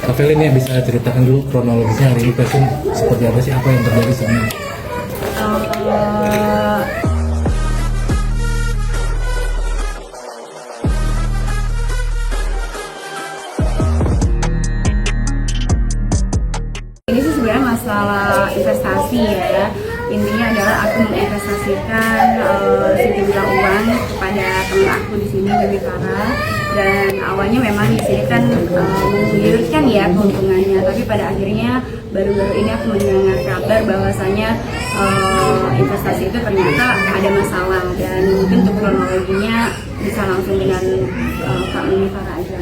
Kak Feli nih bisa ceritakan dulu kronologisnya hari ini passion seperti apa sih, apa yang terjadi sebenarnya? Ini sih sebenarnya masalah investasi ya. Intinya adalah aku menginvestasikan sejumlah uang kepada teman aku di sini di Farah. Dan awalnya memang di sini kan menggiurkan ya keuntungannya, tapi pada akhirnya baru-baru ini aku mendengar kabar bahwasanya investasi itu ternyata ada masalah, dan mungkin untuk kronologinya bisa langsung dengan Kak Mimi Farah aja.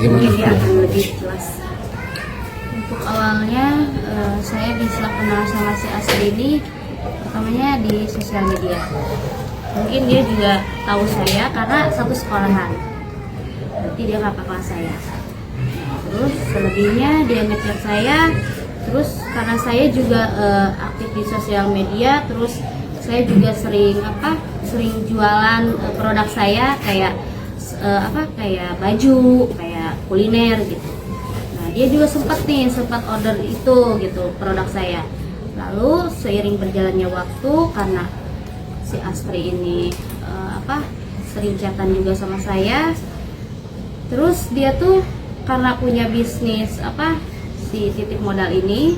Mungkin dia akan lebih jelas. Untuk awalnya saya bisa kenal sama si Asri ini pertamanya di sosial media. Mungkin dia juga tahu saya karena satu sekolahan. Berarti dia kakak kelas saya. Terus selebihnya dia ngechat saya. Terus karena saya juga aktif di sosial media, terus saya juga sering jualan produk saya kayak kayak baju, kayak kuliner gitu. Dia juga sempat order itu gitu produk saya. Lalu seiring berjalannya waktu, karena si Astri ini sering chatan juga sama saya. Terus dia tuh karena punya bisnis si titik modal ini,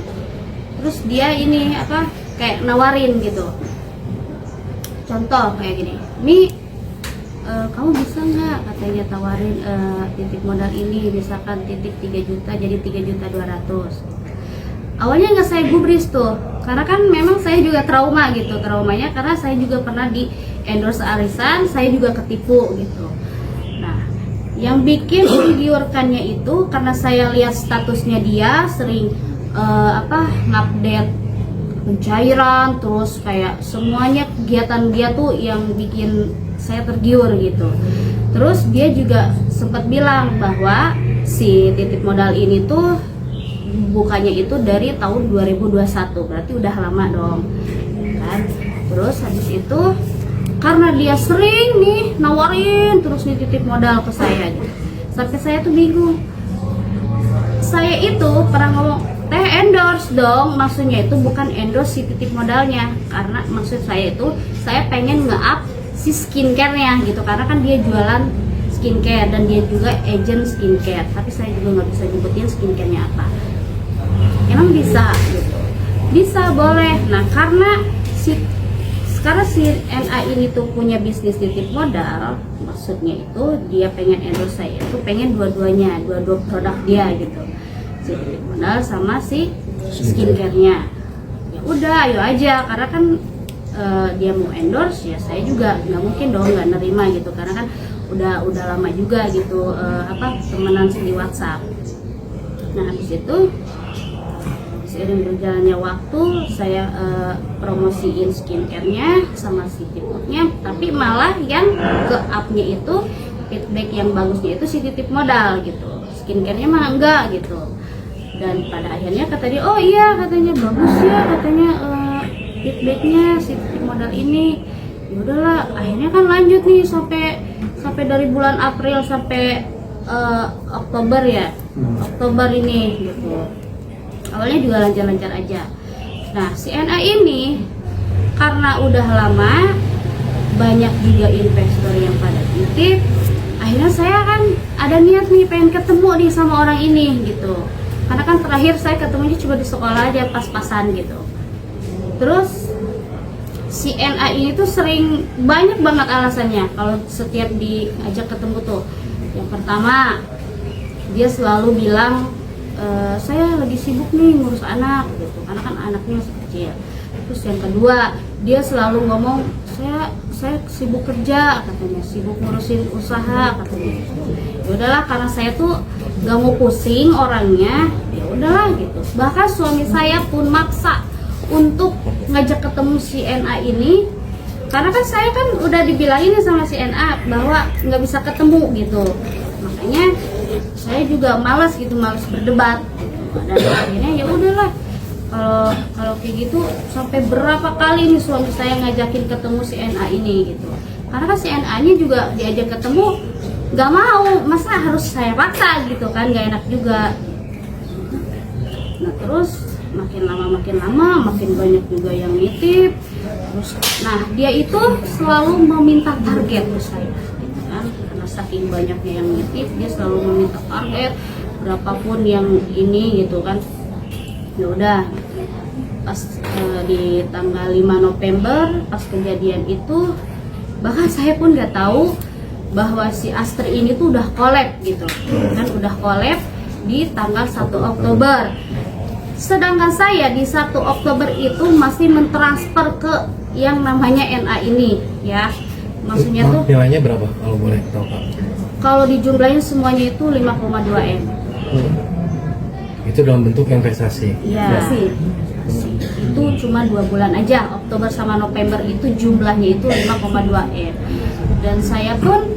terus dia ini kayak nawarin gitu. Contoh kayak gini, kamu bisa nggak katanya tawarin titik modal ini, misalkan titik 3 juta jadi 3.200.000. Awalnya nggak saya gubris tuh, karena kan memang saya juga traumanya karena saya juga pernah di endorse arisan, saya juga ketipu gitu. Nah, yang bikin menggiurkannya itu karena saya lihat statusnya dia sering ngupdate pencairan, terus kayak semuanya kegiatan dia tuh yang bikin saya tergiur gitu. Terus dia juga sempat bilang bahwa si titik modal ini tuh bukannya itu dari tahun 2021, berarti udah lama dong kan. Terus habis itu karena dia sering nih nawarin terus nih titik modal ke saya gitu, sampai saya tuh bingung. Saya itu pernah ngomong endorse dong, maksudnya itu bukan endorse si titik modalnya, karena maksud saya itu saya pengen nge-up si skincare-nya gitu, karena kan dia jualan skincare dan dia juga agent skincare, tapi saya juga nggak bisa nyebutin skincare-nya apa. Emang bisa gitu, bisa boleh. Nah karena sekarang si NA ini tuh punya bisnis titik modal, maksudnya itu dia pengen endorse saya itu pengen dua-duanya, dua produk dia gitu, si titik modal sama si skincare-nya. Ya udah ayo aja, karena kan dia mau endorse ya, saya juga nggak mungkin dong nggak nerima gitu, karena kan udah lama juga gitu temenan di WhatsApp. Nah habis itu seiring berjalannya waktu saya promosiin skincare-nya sama si tipnya, tapi malah yang ke up-nya itu feedback yang bagusnya itu si titip modal gitu, skincare-nya mah enggak gitu. Dan pada akhirnya kata dia, oh iya katanya bagus ya katanya feedbacknya si titik modal ini. Ya udahlah, akhirnya kan lanjut nih sampai dari bulan April sampai Oktober ya, Oktober ini gitu. Awalnya juga lancar-lancar aja. Nah si NA ini karena udah lama, banyak juga investor yang pada titip, akhirnya saya kan ada niat nih pengen ketemu nih sama orang ini gitu, karena kan terakhir saya ketemunya cuma di sekolah aja pas-pasan gitu. Terus si NA ini tuh sering banyak banget alasannya kalau setiap diajak ketemu tuh. Yang pertama, dia selalu bilang saya lagi sibuk nih ngurus anak gitu, karena kan anaknya masih kecil. Terus yang kedua, dia selalu ngomong saya sibuk kerja katanya, sibuk ngurusin usaha katanya. Ya udahlah, karena saya tuh gak mau pusing orangnya, ya udahlah gitu. Bahkan suami saya pun maksa untuk ngajak ketemu si NA ini, karena kan saya kan udah dibilangin sama si NA bahwa nggak bisa ketemu gitu. Makanya saya juga malas berdebat gitu. Dan akhirnya ya udahlah, kalau kayak gitu sampai berapa kali nih suami saya ngajakin ketemu si NA ini gitu, karena kan si NA nya juga diajak ketemu nggak mau, masa harus saya paksa gitu kan, nggak enak juga. Terus makin lama makin banyak juga yang nitip. Terus nah dia itu selalu meminta target ke saya gitu kan, karena saking banyaknya yang nitip dia selalu meminta target berapapun yang ini gitu kan. Ya udah, pas di tanggal 5 November pas kejadian itu, bahkan saya pun nggak tahu bahwa si Astri ini tuh udah collab gitu kan, udah collab di tanggal 1 Oktober. Sedangkan saya di 1 Oktober itu masih mentransfer ke yang namanya NA ini ya. Maksudnya tuh nilainya berapa kalau boleh tahu Kak? kalau dijumlahin semuanya itu 5,2 M. Itu dalam bentuk investasi. Iya. Itu cuma 2 bulan aja, Oktober sama November itu jumlahnya itu 5,2 M. Dan saya pun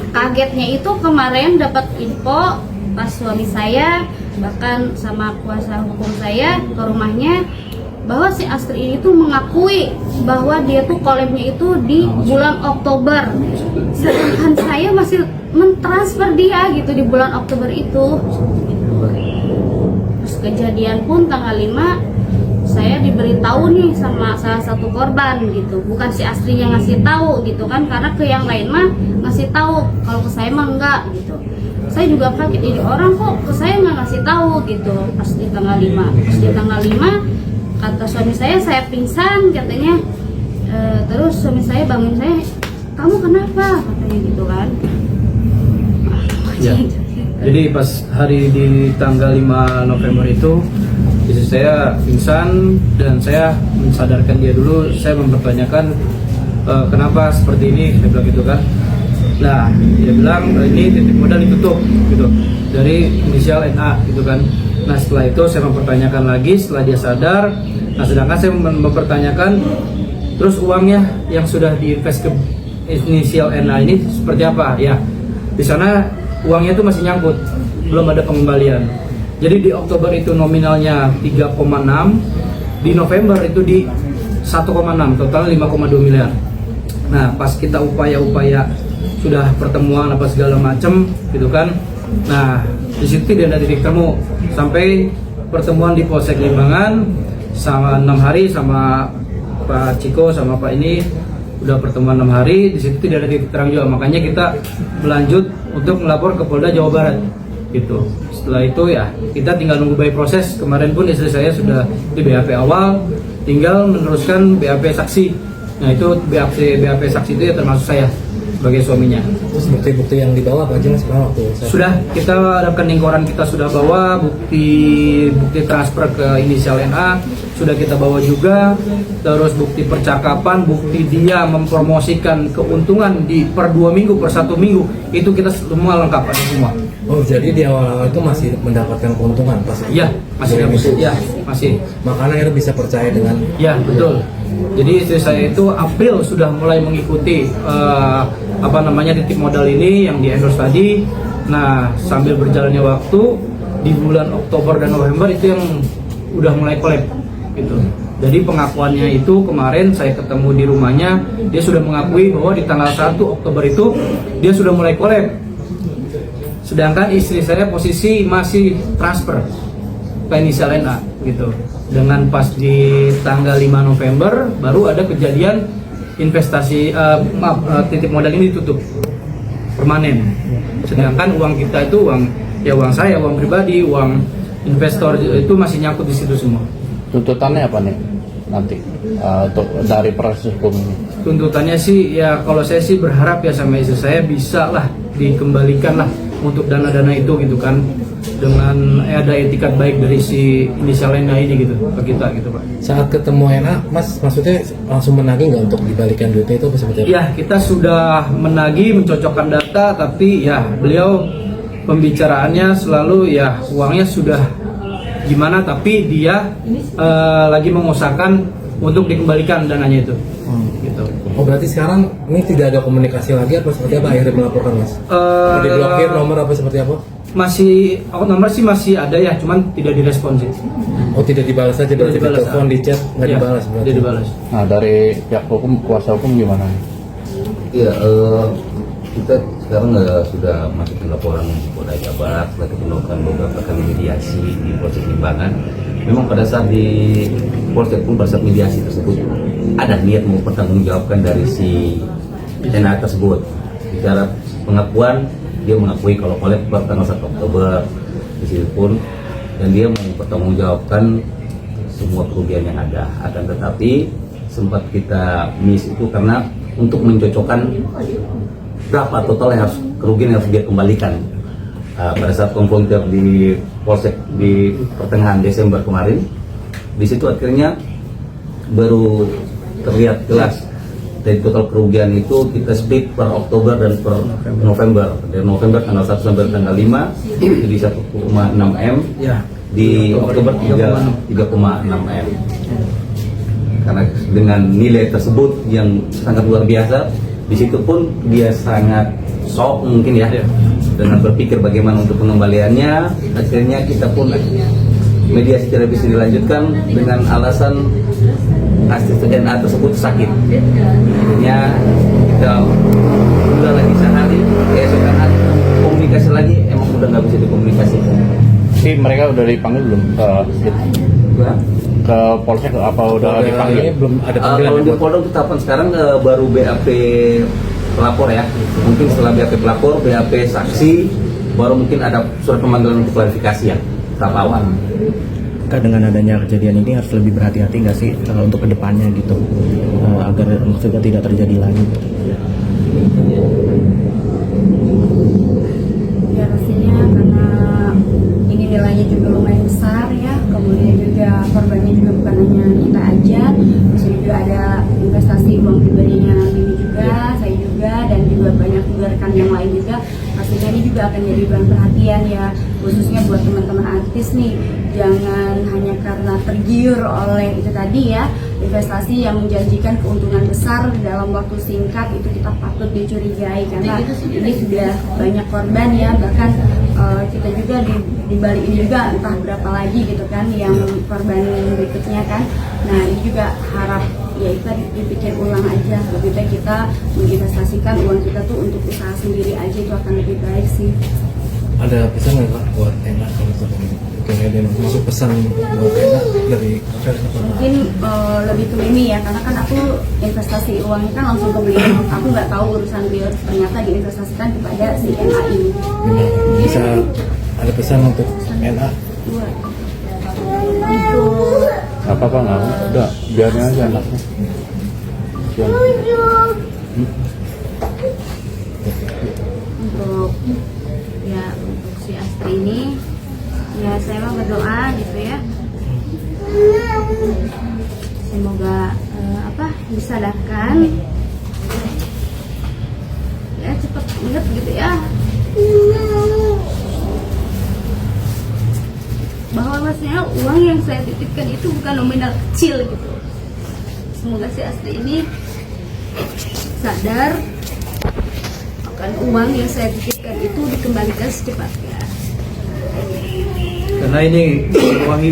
kagetnya itu kemarin dapat info pas suami saya bahkan sama kuasa hukum saya ke rumahnya bahwa si Astri ini tuh mengakui bahwa dia tuh collabnya itu di bulan Oktober, sedangkan saya masih mentransfer dia gitu di bulan Oktober itu. Terus kejadian pun tanggal 5 saya diberitahu nih sama salah satu korban gitu, bukan si Astrinya ngasih tahu gitu kan, karena ke yang lain mah ngasih tahu, kalau ke saya mah enggak gitu. Saya juga kaget, ini orang kok ke saya nggak ngasih tahu gitu. Pas di tanggal 5 kata suami saya pingsan katanya. Terus suami saya bangun saya, kamu kenapa katanya gitu kan. Ya. Jadi pas hari di tanggal 5 November itu istri saya pingsan dan saya mensadarkan dia dulu. Saya mempertanyakan kenapa seperti ini, saya bilang gitu kan. Nah, dia bilang ini titik modal ditutup gitu dari inisial NA gitu kan. Nah, setelah itu saya mempertanyakan lagi setelah dia sadar. Nah, sedangkan saya mempertanyakan terus uangnya yang sudah diinvest ke inisial NA ini seperti apa? Ya, di sana uangnya itu masih nyangkut, belum ada pengembalian. Jadi di Oktober itu nominalnya 3,6, di November itu di 1,6, total 5,2 miliar. Nah, pas kita upaya-upaya sudah pertemuan apa segala macam gitu kan. Nah, di situ tidak ada titik temu sampai pertemuan di Polsek Limbangan sama 6 hari sama Pak Ciko sama Pak ini udah pertemuan 6 hari, di situ tidak ada titik terang juga. Makanya kita berlanjut untuk melapor ke Polda Jawa Barat gitu. Setelah itu ya kita tinggal nunggu by proses. Kemarin pun istri saya sudah di BAP awal, tinggal meneruskan BAP saksi. Nah, itu BAP saksi itu ya termasuk saya sebagai suaminya. Terus bukti-bukti yang dibawa apa aja Mas waktu saya? Sudah, kita rekening koran kita sudah bawa, bukti transfer ke inisial NA sudah kita bawa juga, terus bukti percakapan, bukti dia mempromosikan keuntungan di per 2 minggu, per 1 minggu, itu kita semua lengkap ada semua. Oh, jadi di awal-awal itu masih mendapatkan keuntungan pas? Iya, masih ya, masih. Makanya itu bisa percaya dengan? Ya, betul. Jadi istri saya itu April sudah mulai mengikuti titik modal ini yang di endorse tadi. Nah, sambil berjalannya waktu di bulan Oktober dan November itu yang udah mulai collab gitu. Jadi pengakuannya itu kemarin saya ketemu di rumahnya, dia sudah mengakui bahwa di tanggal 1 Oktober itu dia sudah mulai collab. Sedangkan istri saya posisi masih transfer ke inisial NA gitu. Dengan pas di tanggal 5 November baru ada kejadian investasi titik modal ini ditutup permanen. Sedangkan uang kita itu uang saya, uang pribadi, uang investor itu masih nyangkut di situ semua. Tuntutannya apa nih nanti untuk dari proses hukum ini? Tuntutannya sih ya kalau saya sih berharap ya sama istri saya bisa lah dikembalikan lah untuk dana-dana itu gitu kan, dengan ada etikat baik dari si inisial NA ini gitu ke kita gitu Pak. Saat ketemu NA, Mas maksudnya langsung menagih nggak untuk dibalikan duitnya itu seperti apa? Ya, kita sudah menagih, mencocokkan data, tapi ya beliau pembicaraannya selalu ya uangnya sudah gimana, tapi dia lagi mengusahakan untuk dikembalikan dananya itu. Gitu. Oh, berarti sekarang ini tidak ada komunikasi lagi apa seperti apa akhirnya melaporkan Mas? Diblokir nomor apa seperti apa? Masih nomor sih masih ada ya, cuman tidak direspon sih. Oh, tidak dibalas saja, berarti di telepon, di chat nggak Ya, dibalas berarti? tidak dibalas. Nah, dari pihak hukum, kuasa hukum gimana? Iya, kita sekarang sudah masukin laporan di Polda Jabar setelah kita melakukan beberapa kali mediasi di Polsek Limbangan. Memang pada saat di Polsek pun pada saat mediasi tersebut ada niat mau pertanggungjawabkan dari si NA tersebut. Bicara pengakuan, dia mengakui kalau kolek per tanggal 1 Oktober di situ pun, dan dia mau pertanggungjawabkan semua kerugian yang ada. Akan tetapi sempat kita miss itu karena untuk mencocokkan berapa total yang harus kerugian yang harus dia kembalikan. Pada saat konfrontir di Polsek di pertengahan Desember kemarin, di situ akhirnya baru terlihat jelas dari total kerugian itu kita split per Oktober dan per November. Dari November tanggal 1 sampai tanggal 5 jadi 1,6 M, di Oktober 3,6 M. Karena dengan nilai tersebut yang sangat luar biasa, di situ pun dia sangat shock mungkin ya, dengan berpikir bagaimana untuk pengembaliannya. Akhirnya kita pun mediasi tidak bisa dilanjutkan dengan alasan asisten NA tersebut sakit. Akhirnya kita udah lagi sehari, keesokan hari komunikasi lagi, emang udah nggak bisa dikomunikasikan. Jadi mereka udah dipanggil belum ke Polsek apa udah dipanggil? Ini belum ada panggilan. Kalau di Polda untuk tahapan sekarang baru BAP pelapor ya. Mungkin setelah BAP pelapor, BAP saksi, baru mungkin ada surat pemanggilan untuk klarifikasi ya tahap awal. Kak, dengan adanya kejadian ini harus lebih berhati-hati nggak sih untuk kedepannya gitu, agar maksudnya tidak terjadi lagi? Ya pastinya karena ini nilainya juga lumayan besar ya, kemudian juga korbannya juga bukan hanya kita aja, di sini juga ada investasi uang pribadinya Mimi juga, saya juga, dan juga banyak juga rekan yang lain juga. Pastinya ini juga akan jadi bahan perhatian ya, khususnya buat teman-teman artis nih. Jangan hanya karena tergiur oleh itu tadi ya, investasi yang menjanjikan keuntungan besar dalam waktu singkat, itu kita patut dicurigai karena ini sudah banyak korban ya, bahkan kita juga di balik ini juga entah berapa lagi gitu kan yang korban berikutnya kan. Nah ini juga harap ya itu dipikir ulang aja, lebih baik kita menginvestasikan uang kita tuh untuk usaha sendiri aja, itu akan lebih baik sih. Ada pesan nggak Kak buat enak kalau kejadian masuk pesan buat enak dari Mungkin lebih ke Mimi ya, karena kan aku investasi uangnya kan langsung ke beliau, aku nggak tahu urusan beliau, ternyata diinvestasikan kepada si NA ini. bisa ada pesan untuk NA? Untuk Apa nggak? Udah biarin aja anaknya. Untuk ya untuk si Astri ini ya saya mah berdoa gitu ya, semoga disadarkan ya, cepat ingat gitu ya, bahwa maksudnya uang yang saya titipkan itu bukan nominal kecil gitu. Semoga si Astri ini sadar akan uang yang saya titipkan itu dikembalikan secepatnya. Karena ini uangi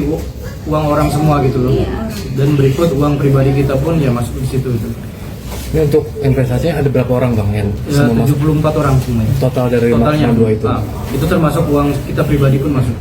uang orang semua gitu loh. Iya. Dan berikut uang pribadi kita pun ya masuk di situ gitu. Ini untuk investasinya ada berapa orang Bang yang Ya, semua masuk? 74 orang semuanya. Total dari Totalnya 42 itu. Itu termasuk uang kita pribadi pun masuk.